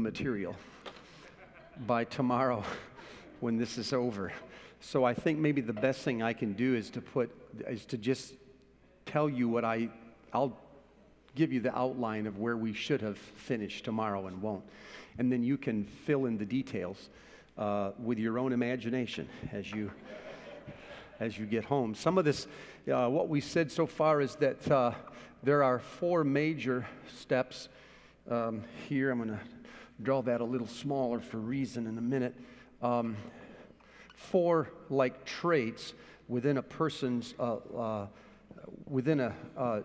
material by tomorrow when this is over. So I think maybe the best thing I can do is to just tell you what I'll give you the outline of where we should have finished tomorrow and won't. And then you can fill in the details with your own imagination as you get home. Some of this, what we said so far is that there are 4 major steps. Here, I'm going to draw that a little smaller for reason in a minute. 4 like traits within a person's, within a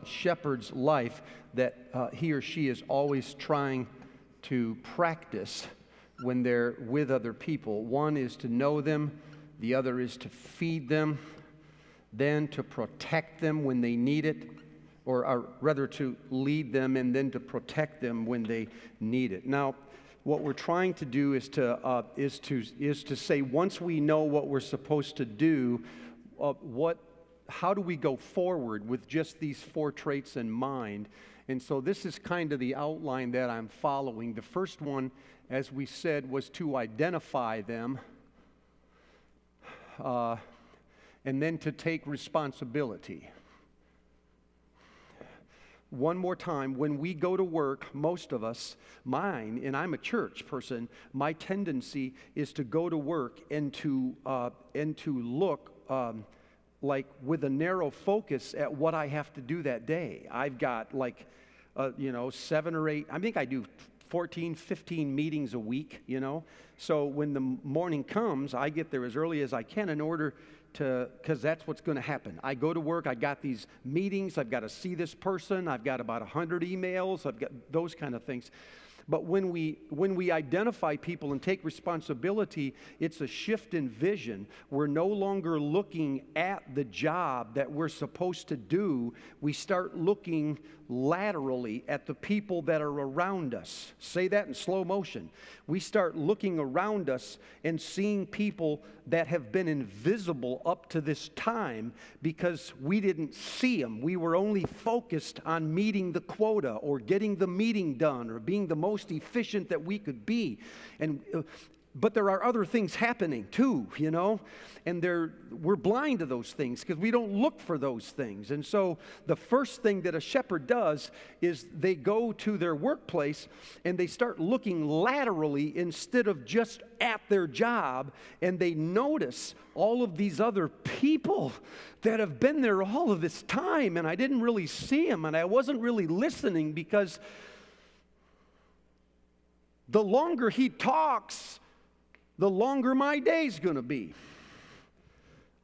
shepherd's life that he or she is always trying to practice when they're with other people. One is to know them, the other is to feed them, then to protect them when they need it, or rather to lead them and then to protect them when they need it. Now, what we're trying to do is to say, once we know what we're supposed to do, how do we go forward with just these 4 traits in mind? And so this is kind of the outline that I'm following. The first one, as we said, was to identify them, and then to take responsibility. One more time, when we go to work, most of us, mine, and I'm a church person, my tendency is to go to work and to look like with a narrow focus at what I have to do that day. I've got 7 or 8, I think I do 14, 15 meetings a week, So when the morning comes, I get there as early as I can in order because that's what's going to happen. I go to work, I got these meetings, I've got to see this person, I've got about 100 emails, I've got those kind of things. But when we identify people and take responsibility, it's a shift in vision. We're no longer looking at the job that we're supposed to do. We start looking laterally at the people that are around us. Say that in slow motion. We start looking around us and seeing people that have been invisible up to this time because we didn't see them. We were only focused on meeting the quota or getting the meeting done or being the most efficient that we could be. But there are other things happening too, and we're blind to those things because we don't look for those things. And so the first thing that a shepherd does is they go to their workplace and they start looking laterally instead of just at their job, and they notice all of these other people that have been there all of this time, and I didn't really see them, and I wasn't really listening because the longer he talks, the longer my day's going to be.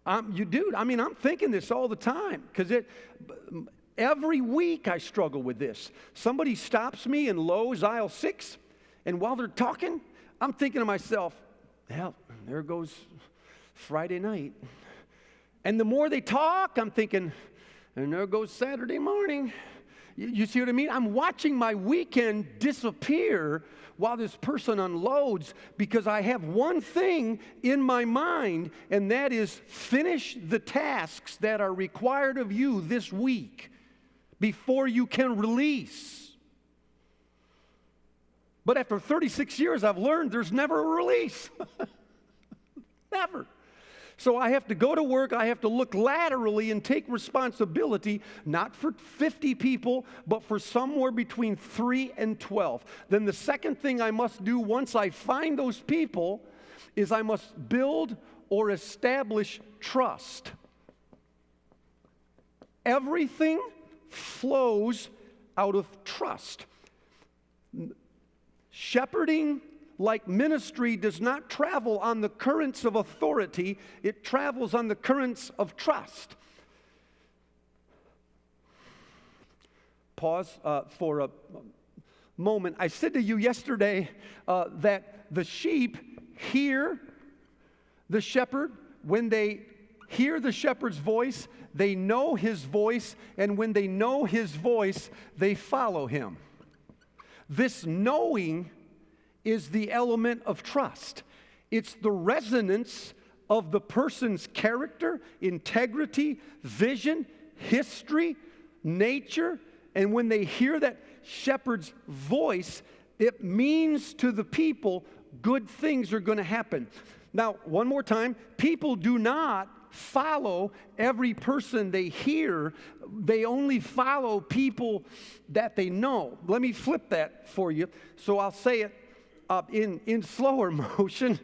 I'm thinking this all the time because every week I struggle with this. Somebody stops me in Lowe's aisle 6, and while they're talking, I'm thinking to myself, well, there goes Friday night. And the more they talk, I'm thinking, and there goes Saturday morning. You see what I mean? I'm watching my weekend disappear while this person unloads because I have one thing in my mind, and that is finish the tasks that are required of you this week before you can release. But after 36 years, I've learned there's never a release. Never. So I have to go to work, I have to look laterally and take responsibility, not for 50 people, but for somewhere between 3 and 12. Then the second thing I must do once I find those people is I must build or establish trust. Everything flows out of trust. Shepherding, like ministry, does not travel on the currents of authority. It travels on the currents of trust. Pause for a moment. I said to you yesterday that the sheep hear the shepherd. When they hear the shepherd's voice, they know his voice, and when they know his voice, they follow him. This knowing is the element of trust. It's the resonance of the person's character, integrity, vision, history, nature, and when they hear that shepherd's voice, It means to the people good things are going to happen. Now, one more time, people do not follow every person they hear. They only follow people that they know. Let me flip that for you. So I'll say it in slower motion.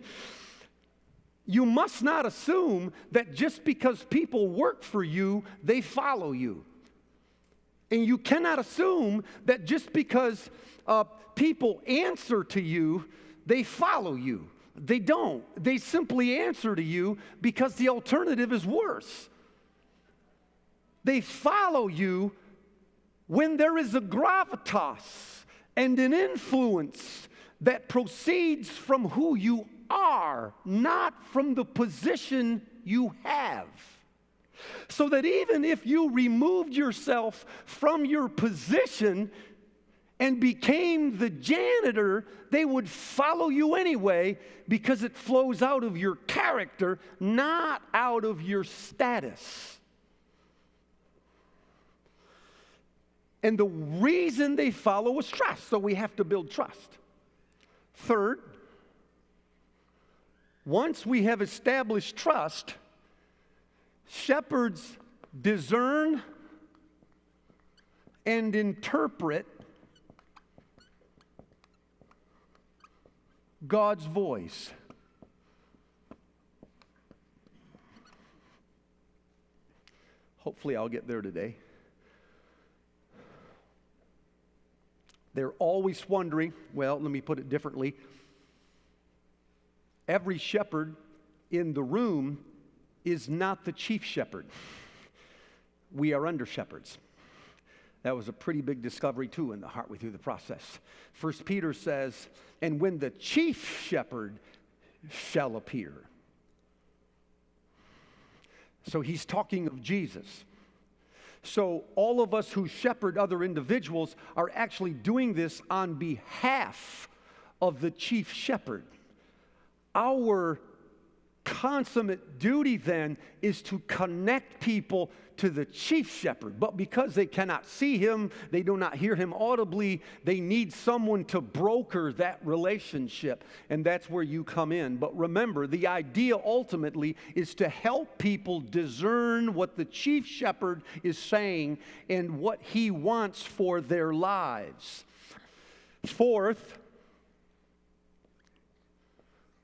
You must not assume that just because people work for you, they follow you. And you cannot assume that just because people answer to you, they follow you. They don't. They simply answer to you because the alternative is worse. They follow you when there is a gravitas and an influence that proceeds from who you are, not from the position you have. So that even if you removed yourself from your position and became the janitor, they would follow you anyway because it flows out of your character, not out of your status. And the reason they follow is trust, so we have to build trust. Third, once we have established trust, shepherds discern and interpret God's voice. Hopefully I'll get there today. They're always wondering, well, let me put it differently. Every shepherd in the room is not the chief shepherd. We are under shepherds. That was a pretty big discovery, too, in the Heart We Through the process. 1 Peter says, and when the chief shepherd shall appear. So he's talking of Jesus. So all of us who shepherd other individuals are actually doing this on behalf of the chief shepherd. Our consummate duty then is to connect people to the chief shepherd. But because they cannot see him, they do not hear him audibly, they need someone to broker that relationship. And that's where you come in. But remember, the idea ultimately is to help people discern what the chief shepherd is saying and what he wants for their lives. Fourth,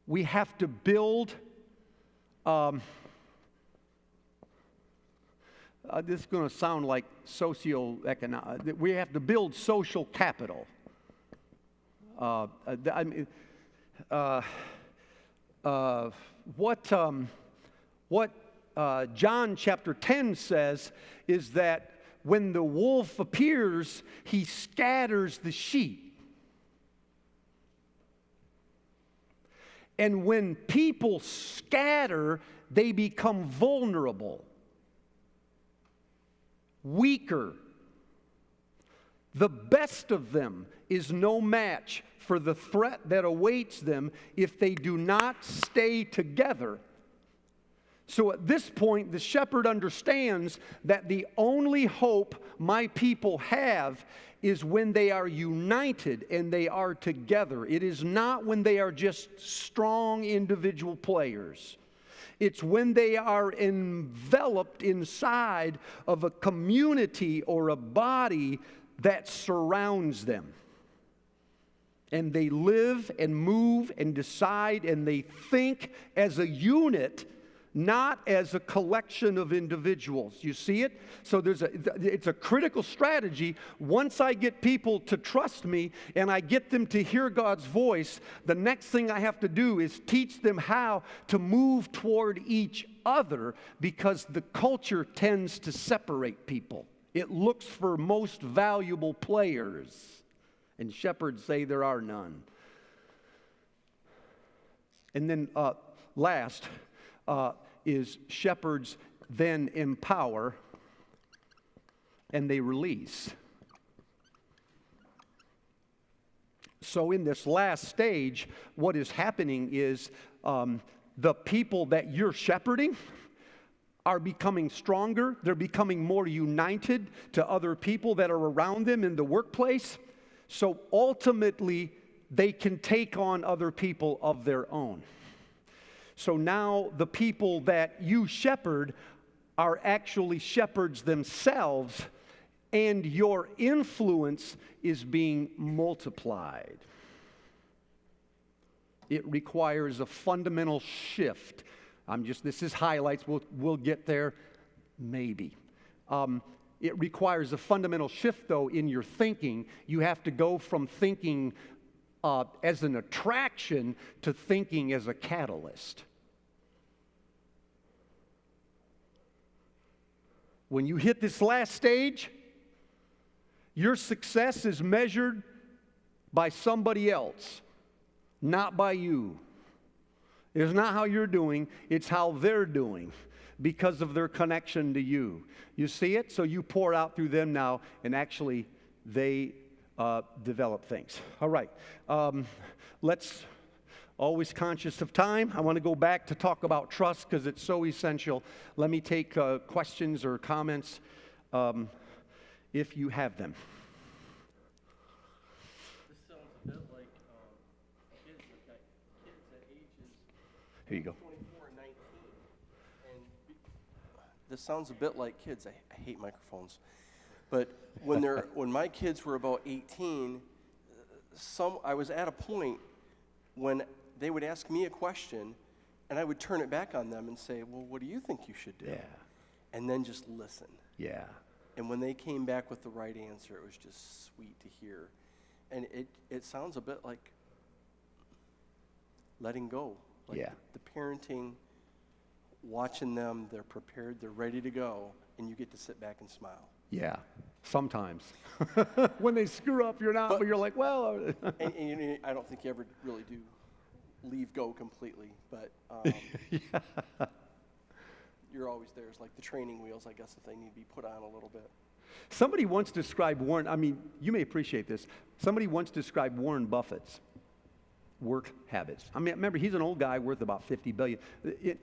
we have to build this is going to sound like socioeconomic. We have to build social capital. What John chapter 10 says is that when the wolf appears, he scatters the sheep. And when people scatter, they become vulnerable, weaker. The best of them is no match for the threat that awaits them if they do not stay together. So at this point, the shepherd understands that the only hope my people have is when they are united and they are together. It is not when they are just strong individual players. It's when they are enveloped inside of a community or a body that surrounds them. And they live and move and decide and they think as a unit, not as a collection of individuals. You see it? So it's a critical strategy. Once I get people to trust me and I get them to hear God's voice, the next thing I have to do is teach them how to move toward each other, because the culture tends to separate people. It looks for most valuable players, and shepherds say there are none. And then last, is shepherds then empower and they release. So in this last stage, what is happening is the people that you're shepherding are becoming stronger. They're becoming more united to other people that are around them in the workplace. So ultimately, they can take on other people of their own. So now the people that you shepherd are actually shepherds themselves, and your influence is being multiplied. It requires a fundamental shift. This is highlights, we'll get there, maybe. It requires a fundamental shift, though, in your thinking. You have to go from thinking as an attraction to thinking as a catalyst. When you hit this last stage, your success is measured by somebody else, not by you. It's not how you're doing, it's how they're doing because of their connection to you. You see it? So you pour out through them now, and actually they develop things. All right. Let's, always conscious of time, I want to go back to talk about trust because it's so essential. Let me take questions or comments if you have them. This sounds a bit like kids at ages Here you go. 24 and 19. And this sounds a bit like kids. I hate microphones. But when my kids were about 18, I was at a point when they would ask me a question, and I would turn it back on them and say, well, what do you think you should do? Yeah. And then just listen. Yeah. And when they came back with the right answer, it was just sweet to hear. And it sounds a bit like letting go. Like Yeah. the parenting, watching them, they're prepared, they're ready to go, and you get to sit back and smile. Yeah, sometimes. When they screw up, you're not, but you're like, well. and I don't think you ever really do leave go completely, but Yeah. you're always there. It's like the training wheels, I guess, if they need to be put on a little bit. Somebody once described Warren, I mean, you may appreciate this. Somebody once described Warren Buffett's work habits. I mean, remember, he's an old guy worth about $50 billion.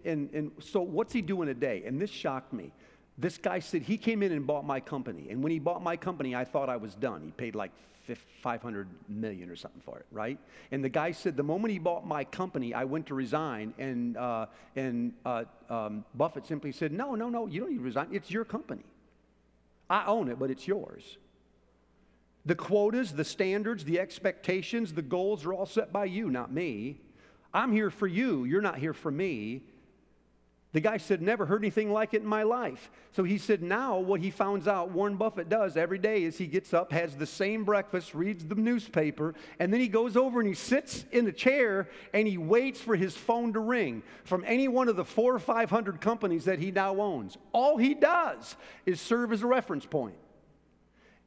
And so what's he doing a day? And this shocked me. This guy said he came in and bought my company. And when he bought my company, I thought I was done. He paid like $500 million or something for it, right? And the guy said the moment he bought my company, I went to resign. And Buffett simply said, no, you don't need to resign. It's your company. I own it, but it's yours. The quotas, the standards, the expectations, the goals are all set by you, not me. I'm here for you. You're not here for me. The guy said, never heard anything like it in my life. So he said now what he finds out Warren Buffett does every day is he gets up, has the same breakfast, reads the newspaper, and then he goes over and he sits in a chair and he waits for his phone to ring from any one of the 400 or 500 companies that he now owns. All he does is serve as a reference point.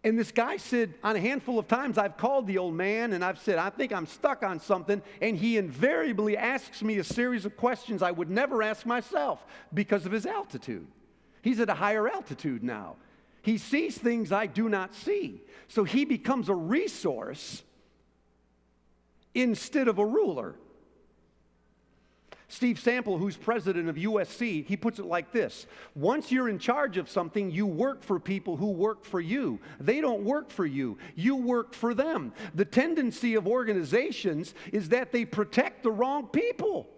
And this guy said, on a handful of times I've called the old man and I've said, I think I'm stuck on something, and he invariably asks me a series of questions I would never ask myself because of his altitude. He's at a higher altitude now. He sees things I do not see. So he becomes a resource instead of a ruler. Steve Sample, who's president of USC, he puts it like this. Once you're in charge of something, you work for people who work for you. They don't work for you. You work for them. The tendency of organizations is that they protect the wrong people.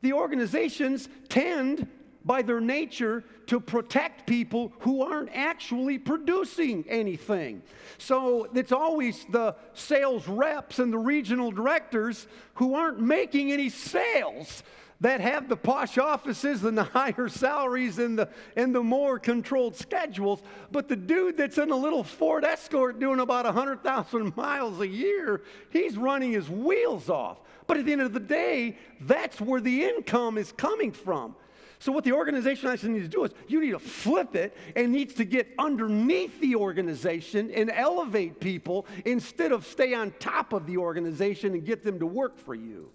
The organizations tend, by their nature, to protect people who aren't actually producing anything. So it's always the sales reps and the regional directors who aren't making any sales that have the posh offices and the higher salaries and the more controlled schedules. But the dude that's in a little Ford Escort doing about 100,000 miles a year, he's running his wheels off. But at the end of the day, that's where the income is coming from. So what the organization actually needs to do is you need to flip it and needs to get underneath the organization and elevate people instead of stay on top of the organization and get them to work for you.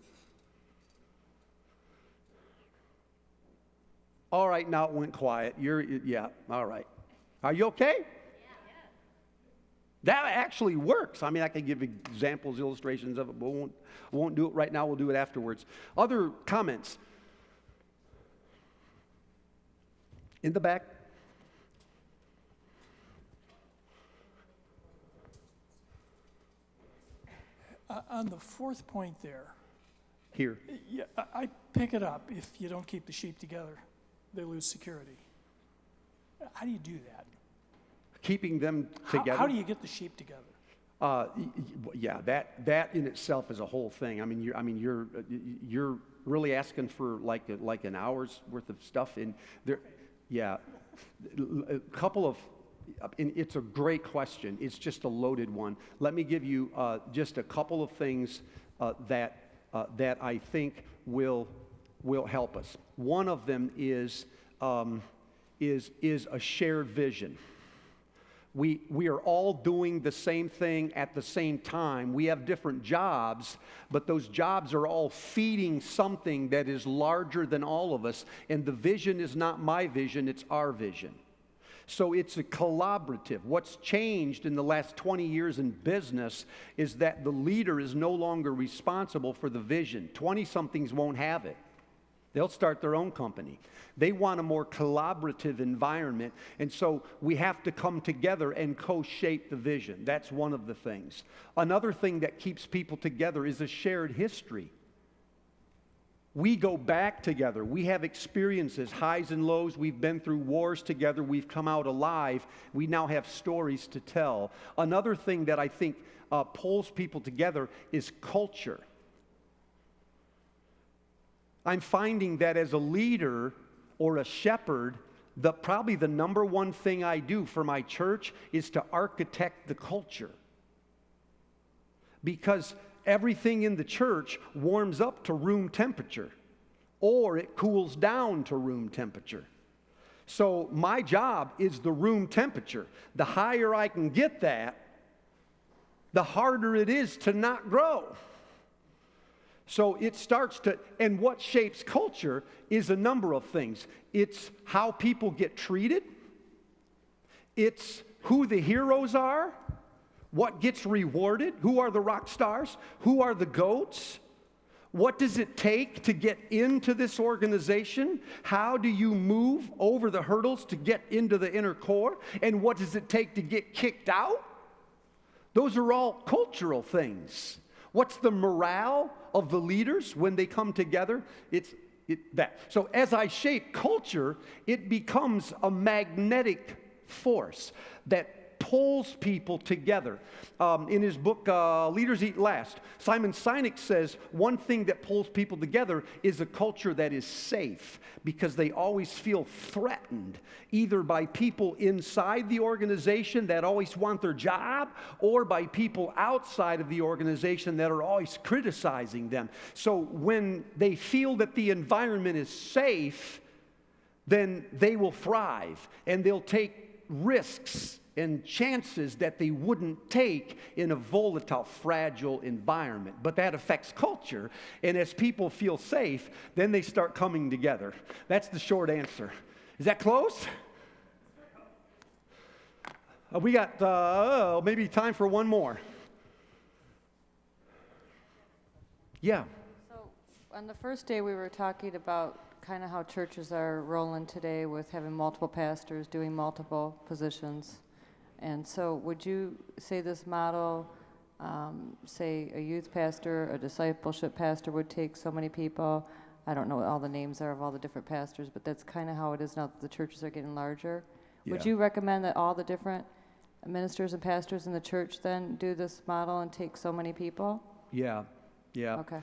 All right, now it went quiet. Yeah, all right. Are you okay? Yeah. That actually works. I mean, I can give examples, illustrations of it, but won't do it right now. We'll do it afterwards. Other comments? In the back. On the fourth point there, Here. yeah, I pick it up. If you don't keep the sheep together, they lose security. How do you do that? Keeping them together. How do you get the sheep together? Yeah, that in itself is a whole thing. I mean, you're really asking for like an hour's worth of stuff in there. Yeah, a couple of. And it's a great question. It's just a loaded one. Let me give you just a couple of things that I think will help us. One of them is a shared vision. We are all doing the same thing at the same time. We have different jobs, but those jobs are all feeding something that is larger than all of us. And the vision is not my vision, it's our vision. So it's a collaborative. What's changed in the last 20 years in business is that the leader is no longer responsible for the vision. 20-somethings won't have it. They'll start their own company. They want a more collaborative environment, and so we have to come together and co-shape the vision. That's one of the things. Another thing that keeps people together is a shared history. We go back together. We have experiences, highs and lows. We've been through wars together. We've come out alive. We now have stories to tell. Another thing that I think pulls people together is culture. I'm finding that as a leader or a shepherd, probably the number one thing I do for my church is to architect the culture. Because everything in the church warms up to room temperature, or it cools down to room temperature. So my job is the room temperature. The higher I can get that, the harder it is to not grow. So it starts to, and what shapes culture is a number of things. It's how people get treated. It's who the heroes are, what gets rewarded, who are the rock stars, who are the goats, what does it take to get into this organization, how do you move over the hurdles to get into the inner core, and what does it take to get kicked out? Those are all cultural things. What's the morale of the leaders when they come together? It's that. So as I shape culture, it becomes a magnetic force that pulls people together. In his book, Leaders Eat Last, Simon Sinek says one thing that pulls people together is a culture that is safe because they always feel threatened, either by people inside the organization that always want their job or by people outside of the organization that are always criticizing them. So when they feel that the environment is safe, then they will thrive and they'll take risks and chances that they wouldn't take in a volatile, fragile environment. But that affects culture, and as people feel safe, then they start coming together. That's the short answer. Is that close? We got maybe time for one more. Yeah. So on the first day we were talking about kind of how churches are rolling today with having multiple pastors doing multiple positions. And so would you say this model, say a youth pastor, a discipleship pastor would take so many people? I don't know what all the names are of all the different pastors, but that's kind of how it is now that the churches are getting larger. Yeah. Would you recommend that all the different ministers and pastors in the church then do this model and take so many people? Yeah. Okay.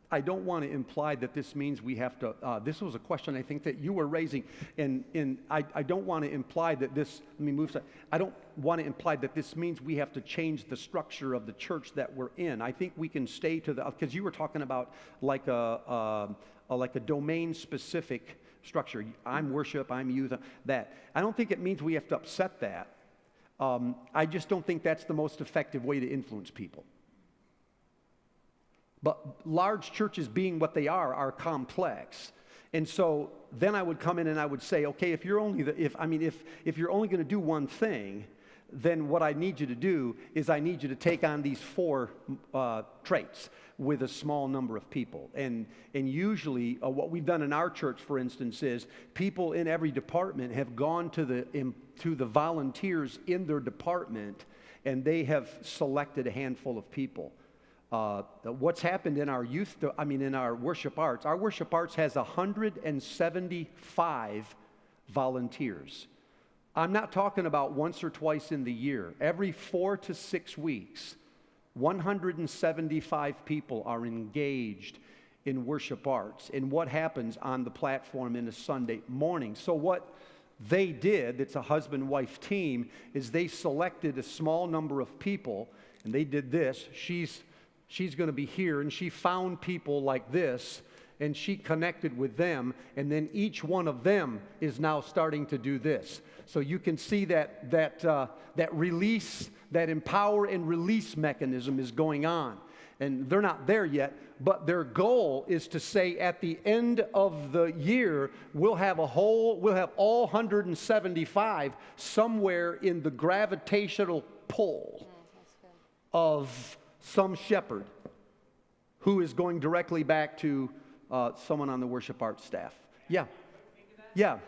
I don't want to imply that this means we have to, this was a question I think that you were raising, and I don't want to imply that this, let me move aside. I don't want to imply that this means we have to change the structure of the church that we're in. I think we can stay to the, because you were talking about like a domain-specific structure. I'm worship, I'm youth, that. I don't think it means we have to upset that. I just don't think that's the most effective way to influence people. But large churches being what they are complex. And so then I would come in and I would say, okay, if you're only if you're only going to do one thing, then what I need you to do is I need you to take on these 4 traits with a small number of people. And usually what we've done in our church, for instance, is people in every department have gone to the volunteers in their department and they have selected a handful of people. What's happened in our in our worship arts has 175 volunteers. I'm not talking about once or twice in the year. Every 4 to 6 weeks, 175 people are engaged in worship arts and what happens on the platform in a Sunday morning. So what they did, it's a husband-wife team, is they selected a small number of people, and they did this. She's going to be here, and she found people like this, and she connected with them, and then each one of them is now starting to do this. So you can see that release, that empower and release mechanism is going on. And they're not there yet, but their goal is to say at the end of the year, we'll have all 175 somewhere in the gravitational pull of some shepherd who is going directly back to someone on the worship arts staff. Yeah. Yeah.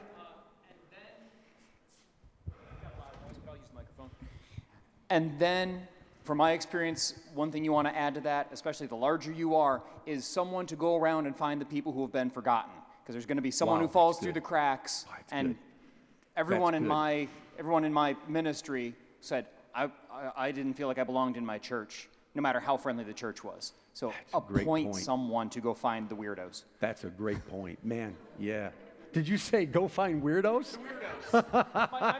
And then, from my experience, one thing you want to add to that, especially the larger you are, is someone to go around and find the people who have been forgotten. Because there's going to be someone who falls through the cracks, and everyone in my ministry said, I didn't feel like I belonged in my church, no matter how friendly the church was. So appoint someone to go find the weirdos. That's a great point, man. Yeah. Did you say go find weirdos? My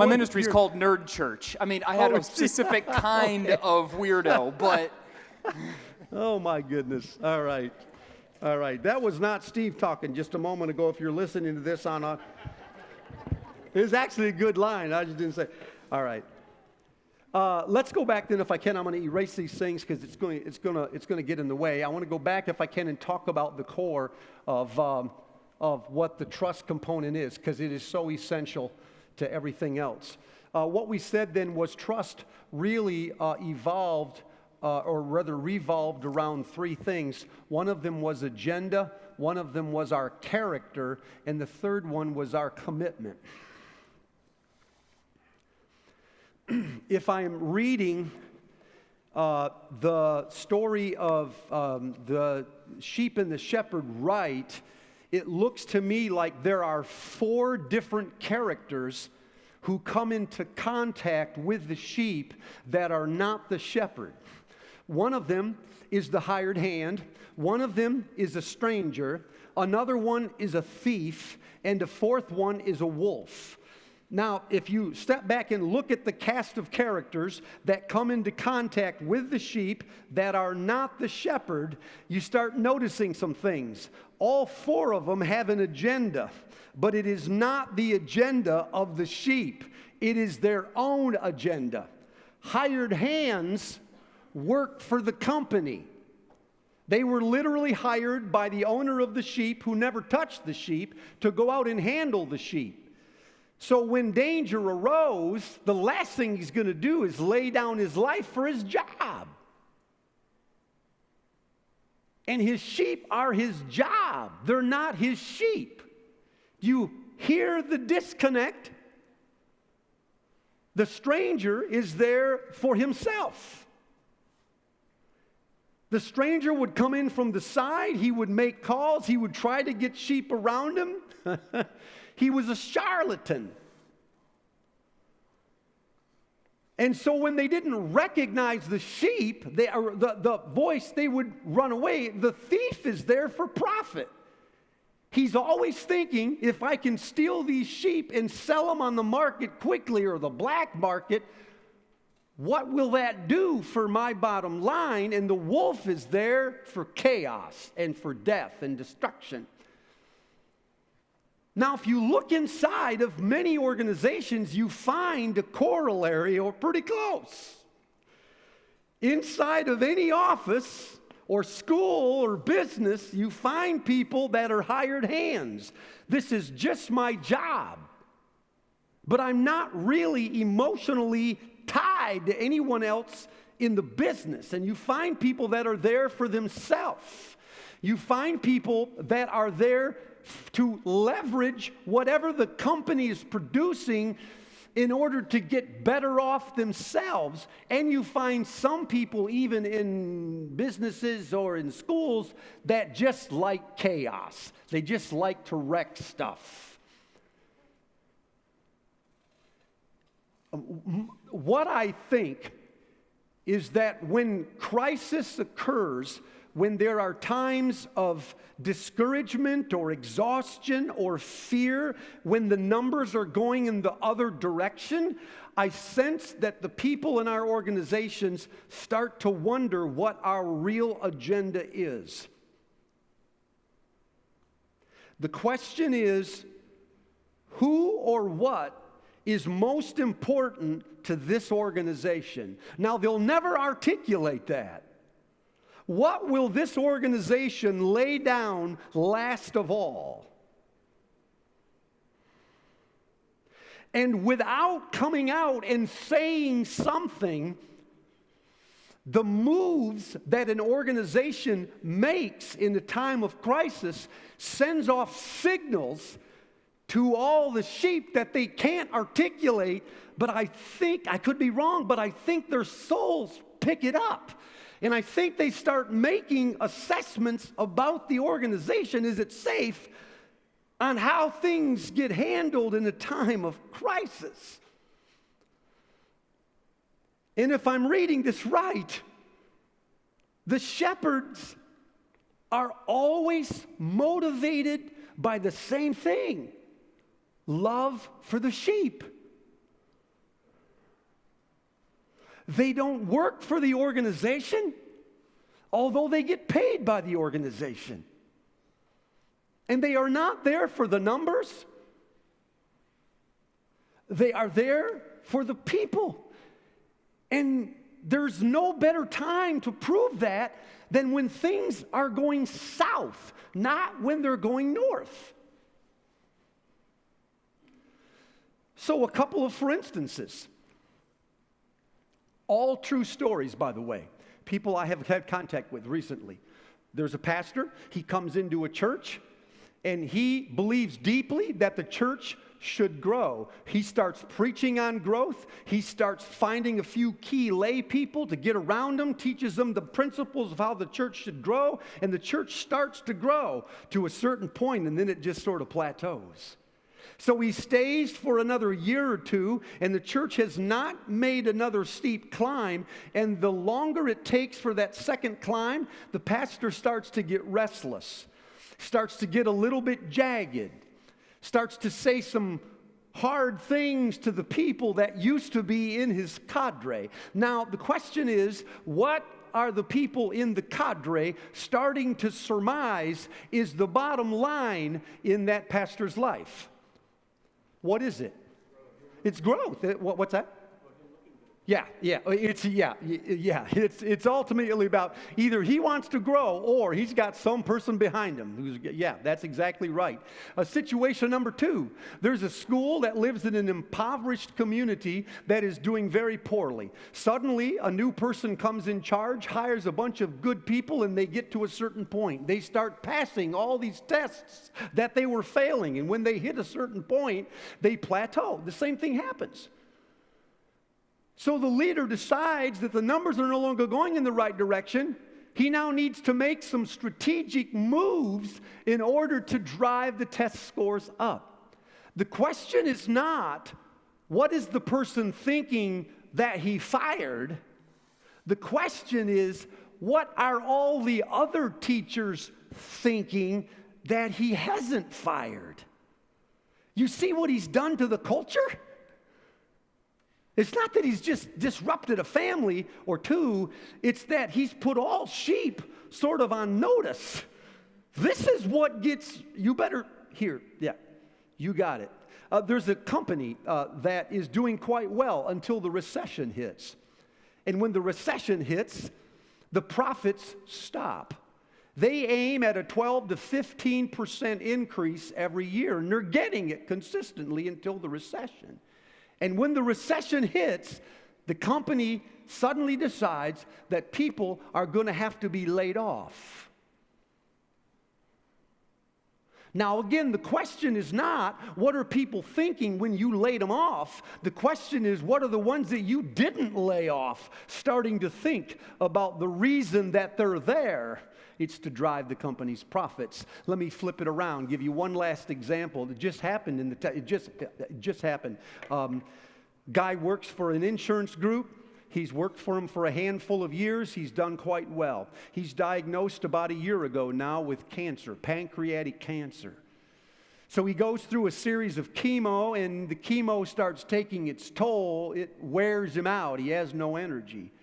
ministry's called Nerd Church. I mean, I had a specific kind of weirdo, but... Oh, my goodness. All right. All right. That was not Steve talking just a moment ago. If you're listening to this on a... It was actually a good line. I just didn't say... All right. Let's go back then, if I can. I'm going to erase these things because it's going to get in the way. I want to go back, if I can, and talk about the core of what the trust component is, because it is so essential to everything else. What we said then was trust really revolved around three things. One of them was agenda, one of them was our character, and the third one was our commitment. If I am reading the story of the sheep and the shepherd right, it looks to me like there are 4 different characters who come into contact with the sheep that are not the shepherd. One of them is the hired hand, one of them is a stranger, another one is a thief, and the fourth one is a wolf. Now, if you step back and look at the cast of characters that come into contact with the sheep that are not the shepherd, you start noticing some things. All 4 of them have an agenda, but it is not the agenda of the sheep. It is their own agenda. Hired hands work for the company. They were literally hired by the owner of the sheep, who never touched the sheep, to go out and handle the sheep. So when danger arose, the last thing he's going to do is lay down his life for his job. And his sheep are his job. They're not his sheep. You hear the disconnect? The stranger is there for himself. The stranger would come in from the side. He would make calls. He would try to get sheep around him. He was a charlatan. And so when they didn't recognize the sheep, the voice, they would run away. The thief is there for profit. He's always thinking, if I can steal these sheep and sell them on the market quickly or the black market, what will that do for my bottom line? And the wolf is there for chaos and for death and destruction. Now, if you look inside of many organizations, you find a corollary or pretty close. Inside of any office or school or business, you find people that are hired hands. This is just my job. But I'm not really emotionally tied to anyone else in the business. And you find people that are there for themselves. You find people that are there to leverage whatever the company is producing in order to get better off themselves. And you find some people, even in businesses or in schools, that just like chaos. They just like to wreck stuff. What I think is that when crisis occurs, when there are times of discouragement or exhaustion or fear, when the numbers are going in the other direction, I sense that the people in our organizations start to wonder what our real agenda is. The question is, who or what is most important to this organization? Now, they'll never articulate that. What will this organization lay down last of all? And without coming out and saying something, the moves that an organization makes in a time of crisis sends off signals to all the sheep that they can't articulate, but I think, I could be wrong, but I think their souls pick it up. And I think they start making assessments about the organization. Is it safe? On how things get handled in a time of crisis. And if I'm reading this right, the shepherds are always motivated by the same thing: love for the sheep. They don't work for the organization, although they get paid by the organization. And they are not there for the numbers. They are there for the people. And there's no better time to prove that than when things are going south, not when they're going north. So a couple of for instances. All true stories, by the way. People I have had contact with recently. There's a pastor. He comes into a church, and he believes deeply that the church should grow. He starts preaching on growth. He starts finding a few key lay people to get around him, teaches them the principles of how the church should grow, and the church starts to grow to a certain point, and then it just sort of plateaus. So he stays for another year or two, and the church has not made another steep climb. And the longer it takes for that second climb, the pastor starts to get restless, starts to get a little bit jagged, starts to say some hard things to the people that used to be in his cadre. Now, the question is, what are the people in the cadre starting to surmise is the bottom line in that pastor's life? What is it? It's growth. What's that? It's ultimately about either he wants to grow or he's got some person behind him who's, that's exactly right. Situation number two, there's a school that lives in an impoverished community that is doing very poorly. Suddenly, a new person comes in charge, hires a bunch of good people, and they get to a certain point. They start passing all these tests that they were failing, and when they hit a certain point, they plateau. The same thing happens. So the leader decides that the numbers are no longer going in the right direction. He now needs to make some strategic moves in order to drive the test scores up. The question is not, what is the person thinking that he fired? The question is, what are all the other teachers thinking that he hasn't fired? You see what he's done to the culture? It's not that he's just disrupted a family or two. It's that he's put all sheep sort of on notice. This is what gets, you better, here, you got it. There's a company that is doing quite well until the recession hits. And when the recession hits, the profits stop. They aim at a 12 to 15% increase every year, and they're getting it consistently until the recession. And when the recession hits, the company suddenly decides that people are going to have to be laid off. Now, again, the question is not, what are people thinking when you laid them off? The question is, what are the ones that you didn't lay off starting to think about the reason that they're there? It's to drive the company's profits. Let me flip it around, give you one last example. It just happened it just happened. Guy works for an insurance group. He's worked for him for a handful of years. He's done quite well. He's diagnosed about a year ago now with cancer, pancreatic cancer. So he goes through a series of chemo, and the chemo starts taking its toll. It wears him out. He has no energy.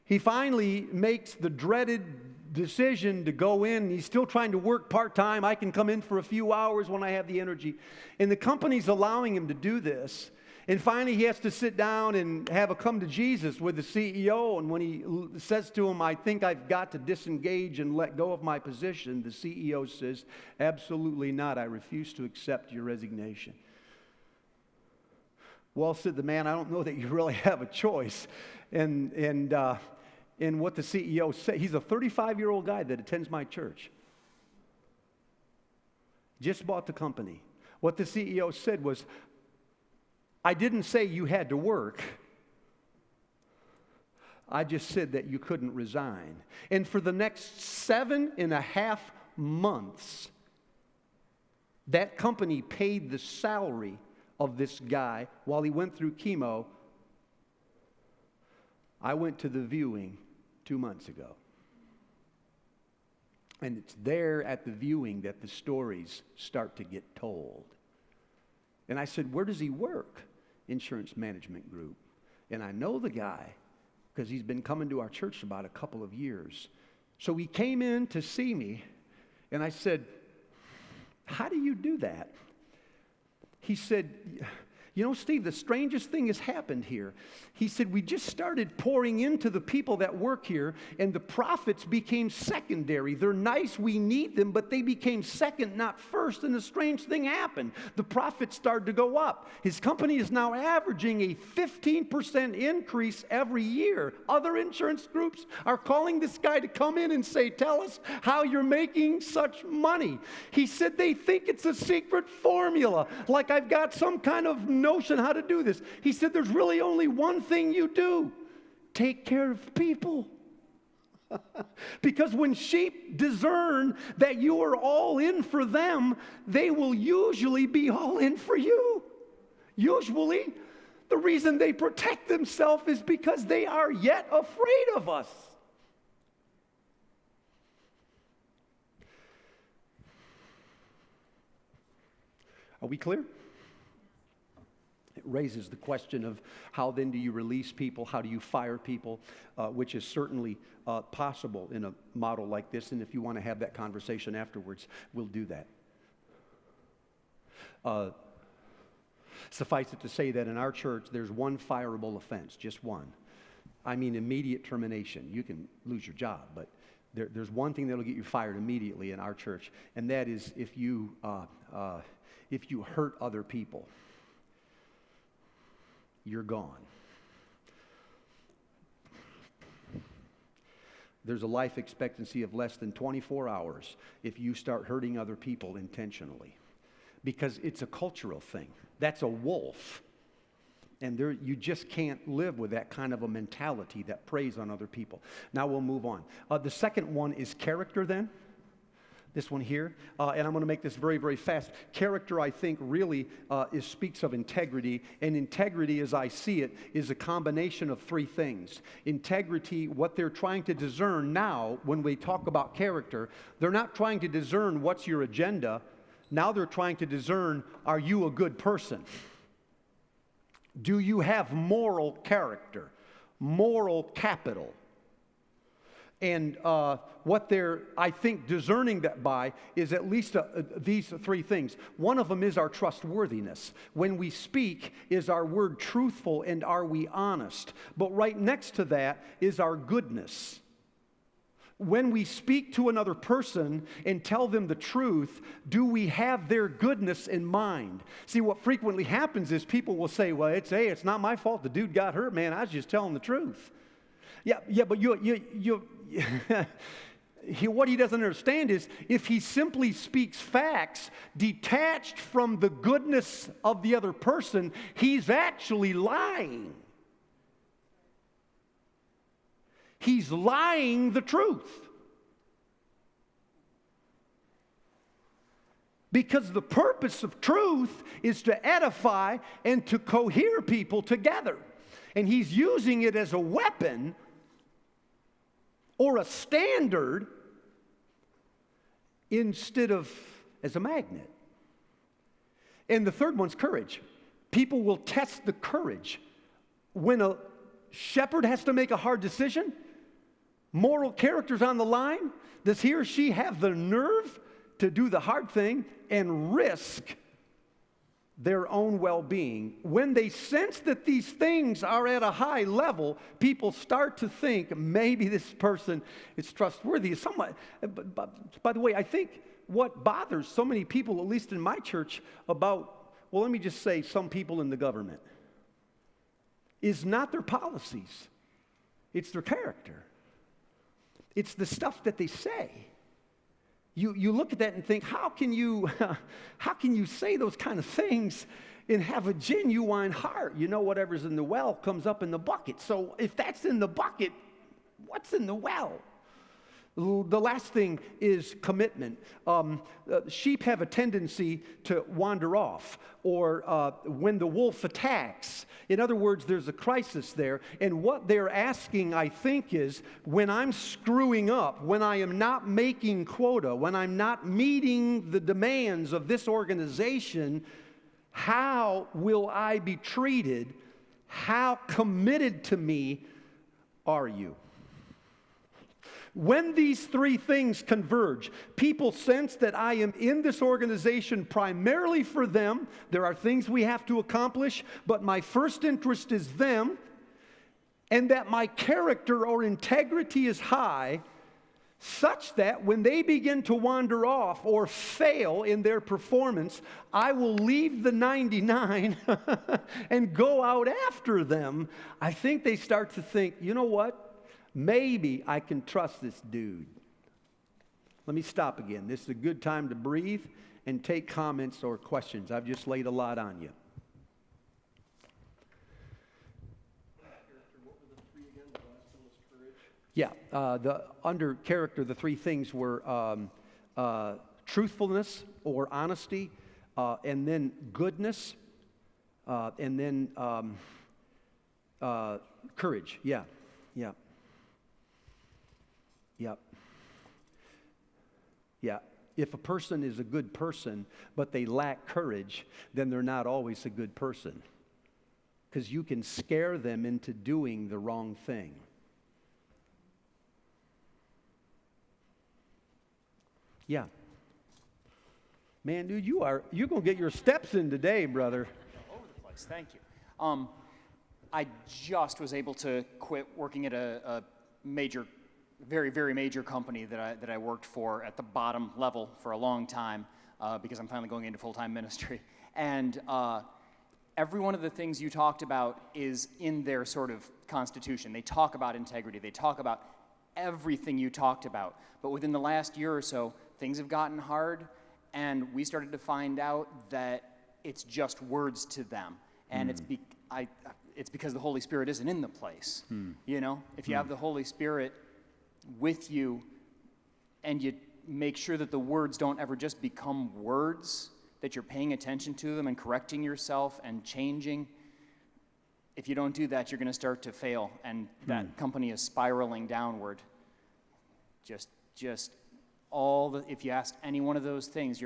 He finally makes the dreaded decision to go in. He's still trying to work part-time. I can come in for a few hours when I have the energy. And the company's allowing him to do this. And finally, he has to sit down and have a come to Jesus with the CEO. And when he says to him, I think I've got to disengage and let go of my position, the CEO says, absolutely not. I refuse to accept your resignation. Well, said the man, I don't know that you really have a choice. And what the CEO said, he's a 35-year-old guy that attends my church. Just bought the company. What the CEO said was, I didn't say you had to work. I just said that you couldn't resign. And for the next 7.5 months, that company paid the salary of this guy while he went through chemo. I went to the viewing 2 months ago. And it's there at the viewing that the stories start to get told. And I said, where does he work? Insurance Management Group. And I know the guy because he's been coming to our church about a couple of years. So he came in to see me, and I said, how do you do that? He said, you know, Steve, the strangest thing has happened here. He said, we just started pouring into the people that work here, and the profits became secondary. They're nice, we need them, but they became second, not first, and a strange thing happened. The profits started to go up. His company is now averaging a 15% increase every year. Other insurance groups are calling this guy to come in and say, tell us how you're making such money. He said they think it's a secret formula, like I've got some kind of notion how to do this. He said there's really only one thing you do: take care of people. Because when sheep discern that you are all in for them, they will usually be all in for you. Usually, the reason they protect themselves is because they are yet afraid of us. Are we clear? It raises the question of how then do you release people, how do you fire people, which is certainly possible in a model like this. And if you want to have that conversation afterwards, we'll do that. Suffice it to say that in our church, there's one fireable offense, just one. I mean immediate termination. You can lose your job, but there's one thing that'll get you fired immediately in our church, and that is if you hurt other people. You're gone. There's a life expectancy of less than 24 hours if you start hurting other people intentionally, because it's a cultural thing. That's a wolf. And you just can't live with that kind of a mentality that preys on other people. Now we'll move on. The second one is character then. This one here, and I'm going to make this very, very fast. Character, I think, really speaks of integrity, and integrity, as I see it, is a combination of three things. Integrity, what they're trying to discern now, when we talk about character, they're not trying to discern what's your agenda. Now they're trying to discern, are you a good person? Do you have moral character, moral capital? And what they're, I think, discerning that by is at least these three things. One of them is our trustworthiness. When we speak, is our word truthful and are we honest? But right next to that is our goodness. When we speak to another person and tell them the truth, do we have their goodness in mind? See, what frequently happens is people will say, well, it's not my fault. The dude got hurt, man. I was just telling the truth. Yeah, but you what he doesn't understand is if he simply speaks facts detached from the goodness of the other person, he's actually lying. He's lying the truth. Because the purpose of truth is to edify and to cohere people together. And he's using it as a weapon or a standard instead of as a magnet. And the third one's courage. People will test the courage. When a shepherd has to make a hard decision, moral character's on the line, does he or she have the nerve to do the hard thing and risk their own well-being? When they sense that these things are at a high level, people start to think maybe this person is trustworthy. By the way, I think what bothers so many people, at least in my church, about, well, let me just say some people in the government, is not their policies. It's their character. It's the stuff that they say. You look at that and think, how can you say those kind of things and have a genuine heart? You know, whatever's in the well comes up in the bucket. So if that's in the bucket, what's in the well? The last thing is commitment. Sheep have a tendency to wander off, or when the wolf attacks. In other words, there's a crisis there. And what they're asking, I think, is when I'm screwing up, when I am not making quota, when I'm not meeting the demands of this organization, how will I be treated? How committed to me are you? When these three things converge, people sense that I am in this organization primarily for them. There are things we have to accomplish, but my first interest is them, and that my character or integrity is high, such that when they begin to wander off or fail in their performance, I will leave the 99 and go out after them. I think they start to think, you know what? Maybe I can trust this dude. Let me stop again. This is a good time to breathe and take comments or questions. I've just laid a lot on you. Yeah, under character, the three things were truthfulness or honesty, and then goodness, and then courage. Yeah. If a person is a good person, but they lack courage, then they're not always a good person. Because you can scare them into doing the wrong thing. Yeah. Man, dude, you're going to get your steps in today, brother. All over the place. Thank you. I just was able to quit working at a major, very, very major company that I worked for at the bottom level for a long time because I'm finally going into full-time ministry. And every one of the things you talked about is in their sort of constitution. They talk about integrity. They talk about everything you talked about. But within the last year or so, things have gotten hard, and we started to find out that it's just words to them. And it's because the Holy Spirit isn't in the place. You know, if you have the Holy Spirit with you and you make sure that the words don't ever just become words, that you're paying attention to them and correcting yourself and changing, if you don't do that, you're going to start to fail, and that company is spiraling downward. Just all the, if you ask any one of those things,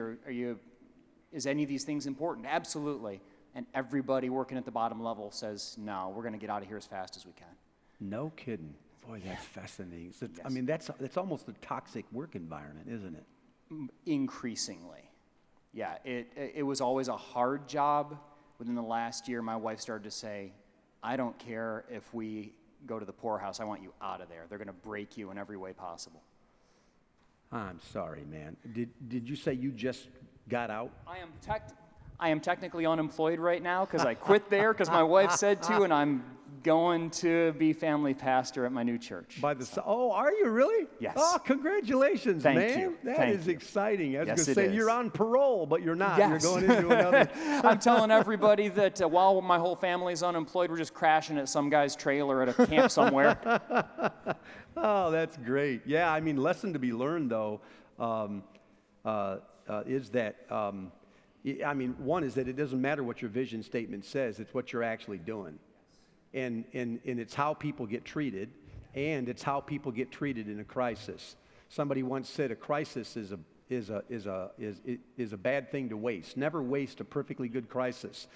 is any of these things important? Absolutely. And everybody working at the bottom level says, no, we're going to get out of here as fast as we can. No kidding. Boy, that's fascinating. So, Yes. I mean, that's almost a toxic work environment, isn't it? Increasingly. Yeah, it was always a hard job. Within the last year, my wife started to say, I don't care if we go to the poorhouse. I want you out of there. They're going to break you in every way possible. I'm sorry, man. Did you say you just got out? I am technically unemployed right now because I quit there because my wife said to, and I'm going to be family pastor at my new church. Oh, are you really? Yes. Oh, congratulations, Thank man. you. That Thank is you. exciting. I was Yes, going to it say is. you're on parole, but you're not. Yes. You're going into another. I'm telling everybody that while my whole family's unemployed, we're just crashing at some guy's trailer at a camp somewhere. Oh, that's great. Yeah, I mean, lesson to be learned, though, is that, I mean, one is that it doesn't matter what your vision statement says, it's what you're actually doing. And it's how people get treated, and it's how people get treated in a crisis. Somebody once said a crisis is a bad thing to waste. Never waste a perfectly good crisis.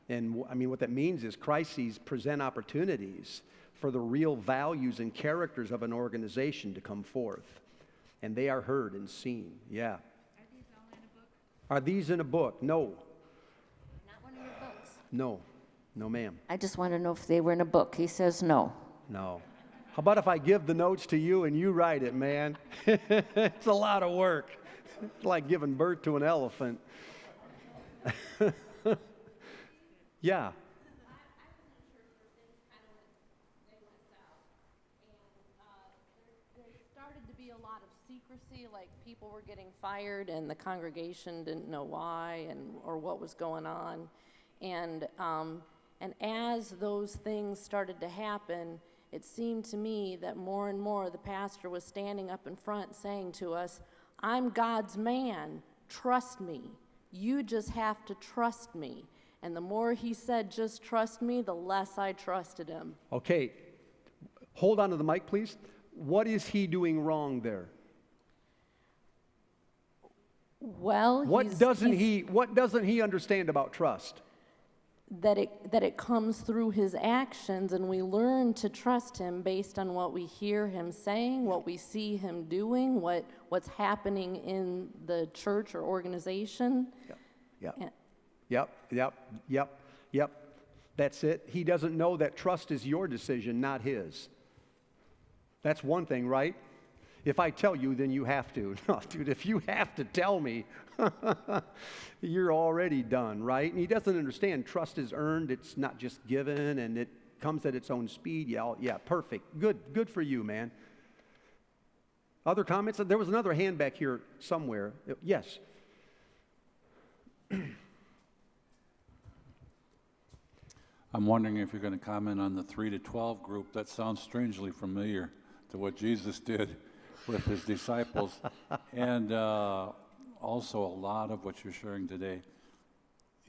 And I mean, what that means is crises present opportunities for the real values and characters of an organization to come forth. And they are heard and seen. Yeah. Are these in a book? No. Not one of your books. No. No, ma'am. I just want to know if they were in a book. He says no. No. How about if I give the notes to you and you write it, man? It's a lot of work. It's like giving birth to an elephant. Yeah. There started to be a lot of secrecy, like people were getting fired and the congregation didn't know why or what was going on. And as those things started to happen, it seemed to me that more and more the pastor was standing up in front saying to us, I'm God's man, trust me. You just have to trust me. And the more he said, just trust me, the less I trusted him. Okay. Hold on to the mic, please. What is he doing wrong there? Well, What doesn't he understand about trust? That it comes through his actions, and we learn to trust him based on what we hear him saying, what we see him doing, what's happening in the church or organization. Yep. That's it. He doesn't know that trust is your decision, not his. That's one thing, right? If I tell you, then you have to. No, dude, if you have to tell me, you're already done, right? And he doesn't understand trust is earned. It's not just given, and it comes at its own speed. Yeah, perfect. Good for you, man. Other comments? There was another hand back here somewhere. Yes. I'm wondering if you're going to comment on the 3 to 12 group. That sounds strangely familiar to what Jesus did with his disciples. And also a lot of what you're sharing today.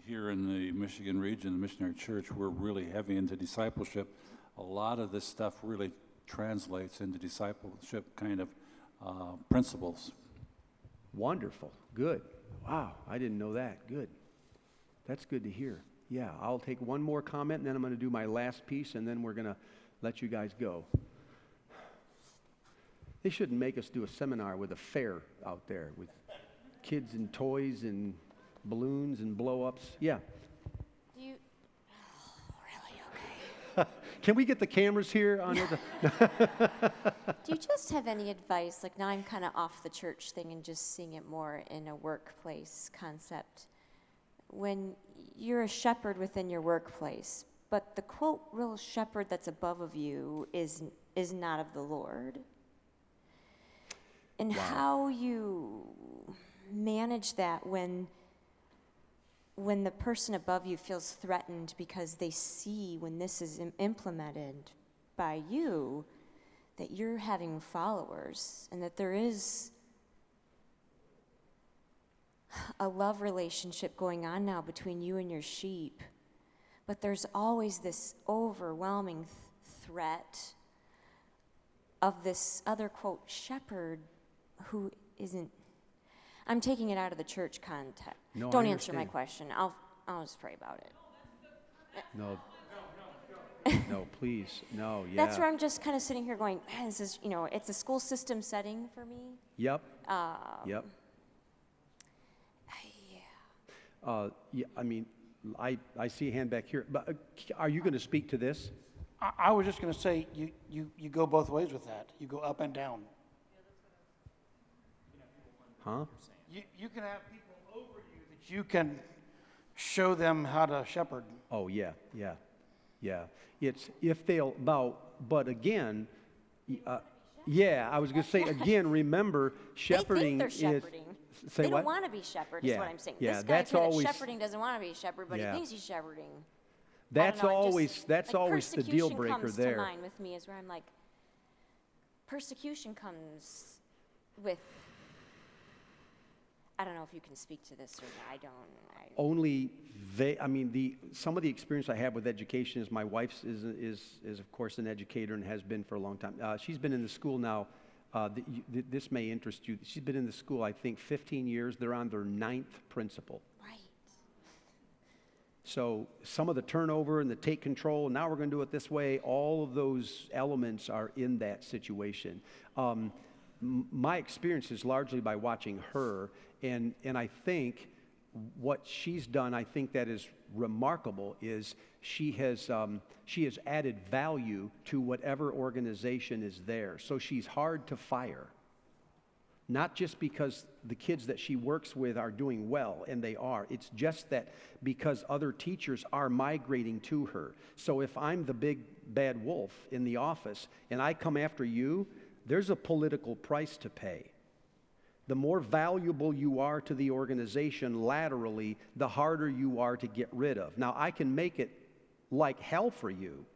Here in the Michigan region, the Missionary Church, we're really heavy into discipleship. A lot of this stuff really translates into discipleship kind of principles. Wonderful. Good. Wow, I didn't know that. Good. That's good to hear. Yeah, I'll take one more comment, and then I'm going to do my last piece, and then we're going to let you guys go. They shouldn't make us do a seminar with a fair out there with kids and toys and balloons and blow-ups. Yeah. Really? Okay. Can we get the cameras here on it? Do you just have any advice? Like now I'm kind of off the church thing and just seeing it more in a workplace concept. When you're a shepherd within your workplace, but the quote real shepherd that's above of you is not of the Lord. And how you manage that when the person above you feels threatened because they see when this is implemented by you that you're having followers and that there is a love relationship going on now between you and your sheep, but there's always this overwhelming threat of this other, quote, shepherd who isn't. I'm taking it out of the church context. No, Don't I answer my understand. question. I'll just pray about it. No, please. No, yeah. That's where I'm just kind of sitting here going, man, this is, it's a school system setting for me. Yep. Yeah. Yeah, I mean, I see a hand back here. But are you going to speak to this? I was just going to say, you go both ways with that. You go up and down. Huh? You can have people over you that you can show them how to shepherd. Oh, yeah. It's if they'll, but again, yeah, I was going to say, again, remember, shepherding they think they're shepherding. Say They what? don't want to be shepherd, is Yeah, what I'm saying. yeah, This guy that's good at always- shepherding doesn't want to be a shepherd, but Yeah. he thinks he's shepherding. That's I don't know, always the deal persecution breaker comes there. to mind with me is where I'm like, persecution comes with, I don't know if you can speak to this or not. Only some of the experience I have with education is my wife's is of course an educator and has been for a long time. She's been in the school now. This may interest you. She's been in the school, I think, 15 years. They're on their 9th principal. Right. So some of the turnover and the take control, and now we're going to do it this way, all of those elements are in that situation. My experience is largely by watching her, and I think what she's done, I think that is remarkable, is she has added value to whatever organization is there. So she's hard to fire. Not just because the kids that she works with are doing well, and they are. It's just that because other teachers are migrating to her. So if I'm the big bad wolf in the office and I come after you, there's a political price to pay. The more valuable you are to the organization laterally, the harder you are to get rid of. Now, I can make it like hell for you,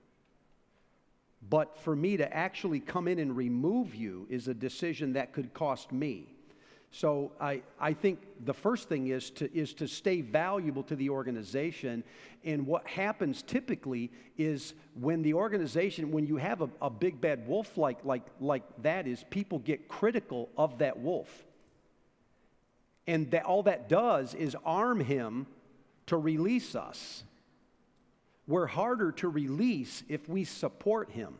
but for me to actually come in and remove you is a decision that could cost me. So I think the first thing is to stay valuable to the organization. And what happens typically is when the organization, when you have a big bad wolf like that, is people get critical of that wolf. And all that does is arm him to release us. We're harder to release if we support him.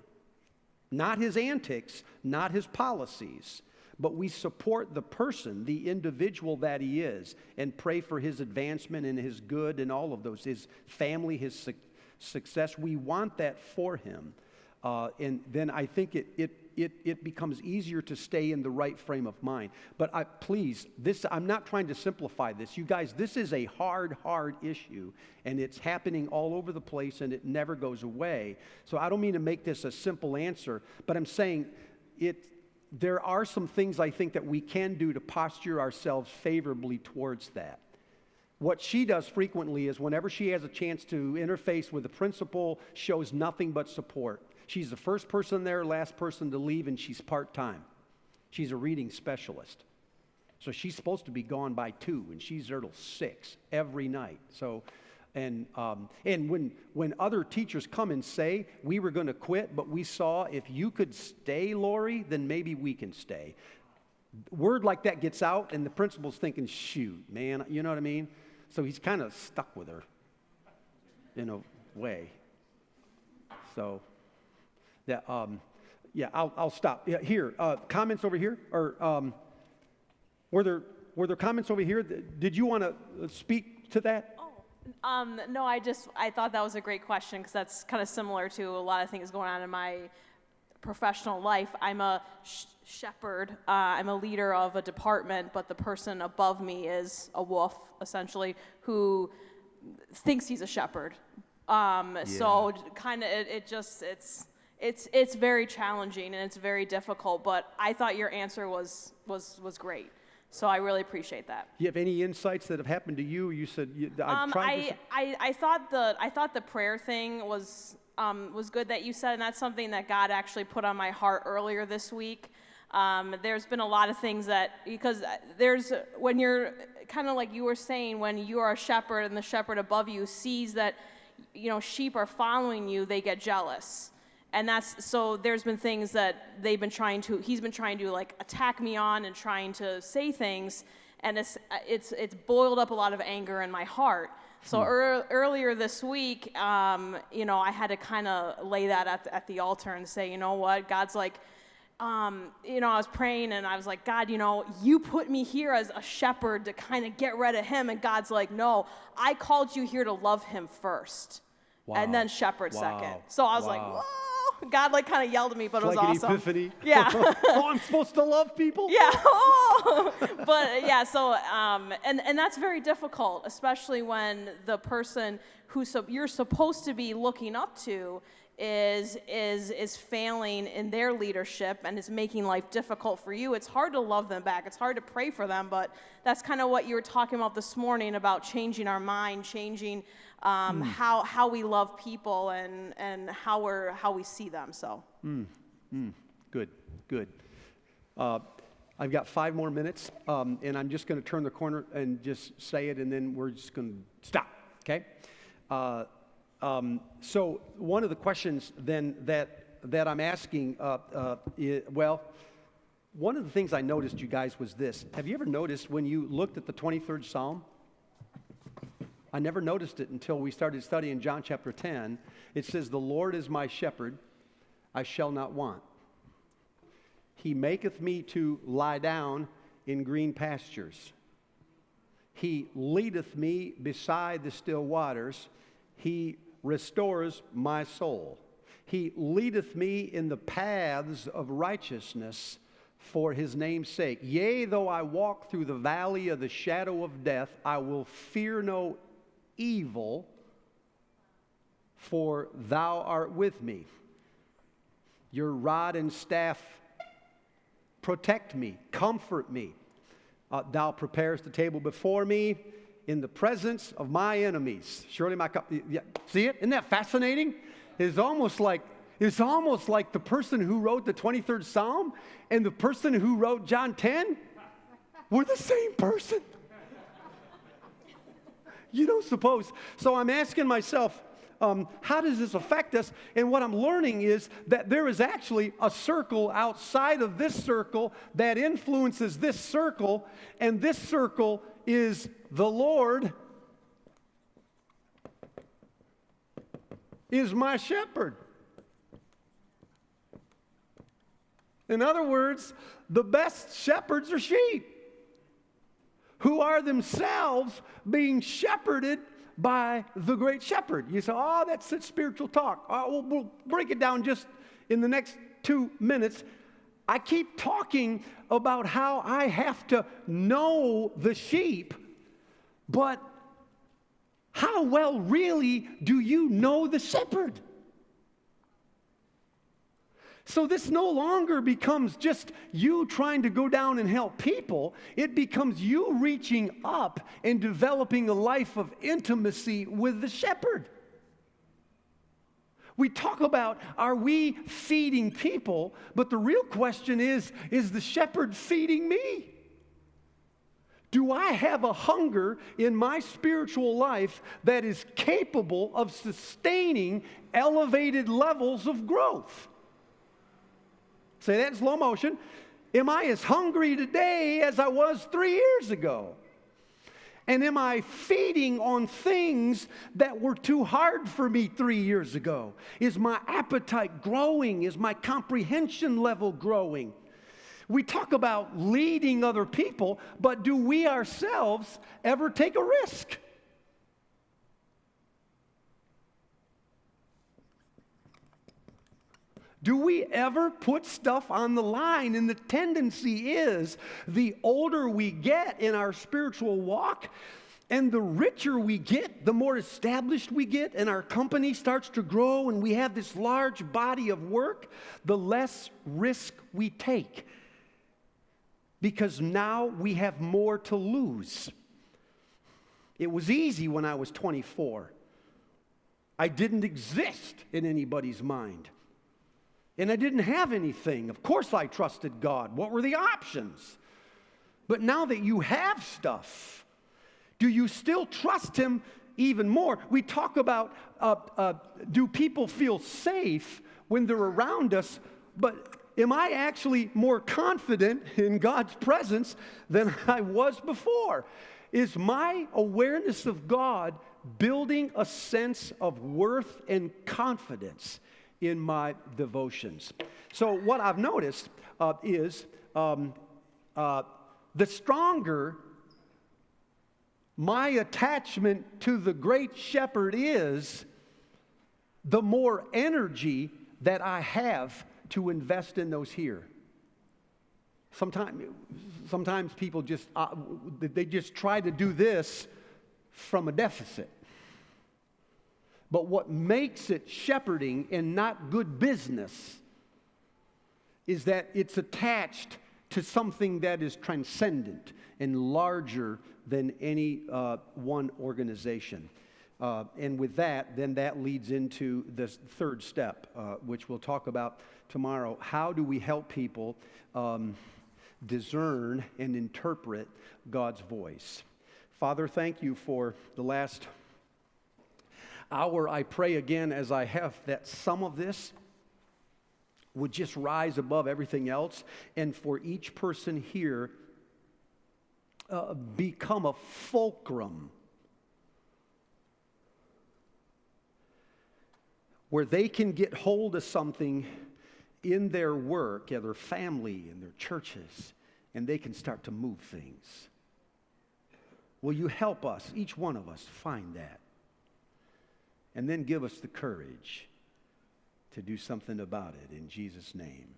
Not his antics, not his policies, but we support the person, the individual that he is, and pray for his advancement and his good and all of those, his family, his success. We want that for him. And then I think it becomes easier to stay in the right frame of mind. But please, I'm not trying to simplify this. You guys, this is a hard issue, and it's happening all over the place, and it never goes away. So I don't mean to make this a simple answer, but I'm saying there are some things I think that we can do to posture ourselves favorably towards that. What she does frequently is whenever she has a chance to interface with the principal, shows nothing but support. She's the first person there, last person to leave, and she's part-time. She's a reading specialist. So she's supposed to be gone by 2, and she's there till 6 every night. So, and when other teachers come and say, we were going to quit, but we saw if you could stay, Lori, then maybe we can stay. Word like that gets out, and the principal's thinking, shoot, man, you know what I mean? So he's kind of stuck with her in a way. So... I'll stop. Yeah, here, comments over here, or were there comments over here? Did you want to speak to that? No, I thought that was a great question because that's kind of similar to a lot of things going on in my professional life. I'm a shepherd. I'm a leader of a department, but the person above me is a wolf, essentially, who thinks he's a shepherd. So kind of it's very challenging and it's very difficult, but I thought your answer was great. So I really appreciate that. Do you have any insights that have happened to you? You said I thought the prayer thing was good that you said, and that's something that God actually put on my heart earlier this week. There's been a lot of things because when you're kind of like you were saying, when you are a shepherd and the shepherd above you sees that, sheep are following you, they get jealous. And so there's been things that he's been trying to like attack me on and trying to say things, and it's boiled up a lot of anger in my heart. So earlier this week, I had to kind of lay that at the altar and say, you know what, God's like, I was praying and I was like, God, you put me here as a shepherd to kind of get rid of him, and God's like, no, I called you here to love him first, and then shepherd second. So I was like, whoa. God like kind of yelled at me, but it was like awesome. an epiphany. Yeah. Oh, I'm supposed to love people? Yeah. Oh. But yeah, so and that's very difficult, especially when the person who you're supposed to be looking up to is failing in their leadership and is making life difficult for you. It's hard to love them back. It's hard to pray for them, but that's kind of what you were talking about this morning about changing our mind, changing how we love people and how we see them. So. Good. I've got 5 more minutes, and I'm just going to turn the corner and just say it, and then we're just going to stop, okay? So one of the questions then that I'm asking, one of the things I noticed, you guys, was this. Have you ever noticed when you looked at the 23rd Psalm? I never noticed it until we started studying John chapter 10. It says, "The Lord is my shepherd, I shall not want. He maketh me to lie down in green pastures. He leadeth me beside the still waters. He restores my soul. He leadeth me in the paths of righteousness for his name's sake. Yea, though I walk through the valley of the shadow of death, I will fear no evil, for thou art with me. Your rod and staff protect me, comfort me. Thou preparest the table before me in the presence of my enemies. Surely my cup." Yeah, see it? Isn't that fascinating? It's almost like the person who wrote the 23rd Psalm and the person who wrote John 10 were the same person. You don't suppose. So I'm asking myself, how does this affect us? And what I'm learning is that there is actually a circle outside of this circle that influences this circle, and this circle is the Lord is my shepherd. In other words, the best shepherds are sheep who are themselves being shepherded by the great shepherd. You say, oh, that's such spiritual talk. We'll break it down just in the next 2 minutes. I keep talking about how I have to know the sheep, but how well really do you know the shepherd? So this no longer becomes just you trying to go down and help people. It becomes you reaching up and developing a life of intimacy with the shepherd. We talk about, are we feeding people? But the real question is the shepherd feeding me? Do I have a hunger in my spiritual life that is capable of sustaining elevated levels of growth? Say that in slow motion. Am I as hungry today as I was 3 years ago? And am I feeding on things that were too hard for me 3 years ago? Is my appetite growing? Is my comprehension level growing? We talk about leading other people, but do we ourselves ever take a risk? Do we ever put stuff on the line? And the tendency is the older we get in our spiritual walk and the richer we get, the more established we get, and our company starts to grow and we have this large body of work, the less risk we take. Because now we have more to lose. It was easy when I was 24. I didn't exist in anybody's mind. And I didn't have anything. Of course I trusted God. What were the options? But now that you have stuff, do you still trust Him even more? We talk about, do people feel safe when they're around us? But am I actually more confident in God's presence than I was before? Is my awareness of God building a sense of worth and confidence in my devotions? So what I've noticed is the stronger my attachment to the great shepherd is, the more energy that I have to invest in those here. Sometimes people they just try to do this from a deficit. But what makes it shepherding and not good business is that it's attached to something that is transcendent and larger than any one organization. And with that, then that leads into the third step, which we'll talk about tomorrow. How do we help people discern and interpret God's voice? Father, thank you for the last hour. I pray again, as I have, that some of this would just rise above everything else, and for each person here become a fulcrum where they can get hold of something in their work, their family, and their churches, and they can start to move things. Will you help us, each one of us, find that? And then give us the courage to do something about it. In Jesus' name,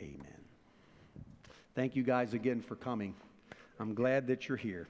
amen. Thank you guys again for coming. I'm glad that you're here.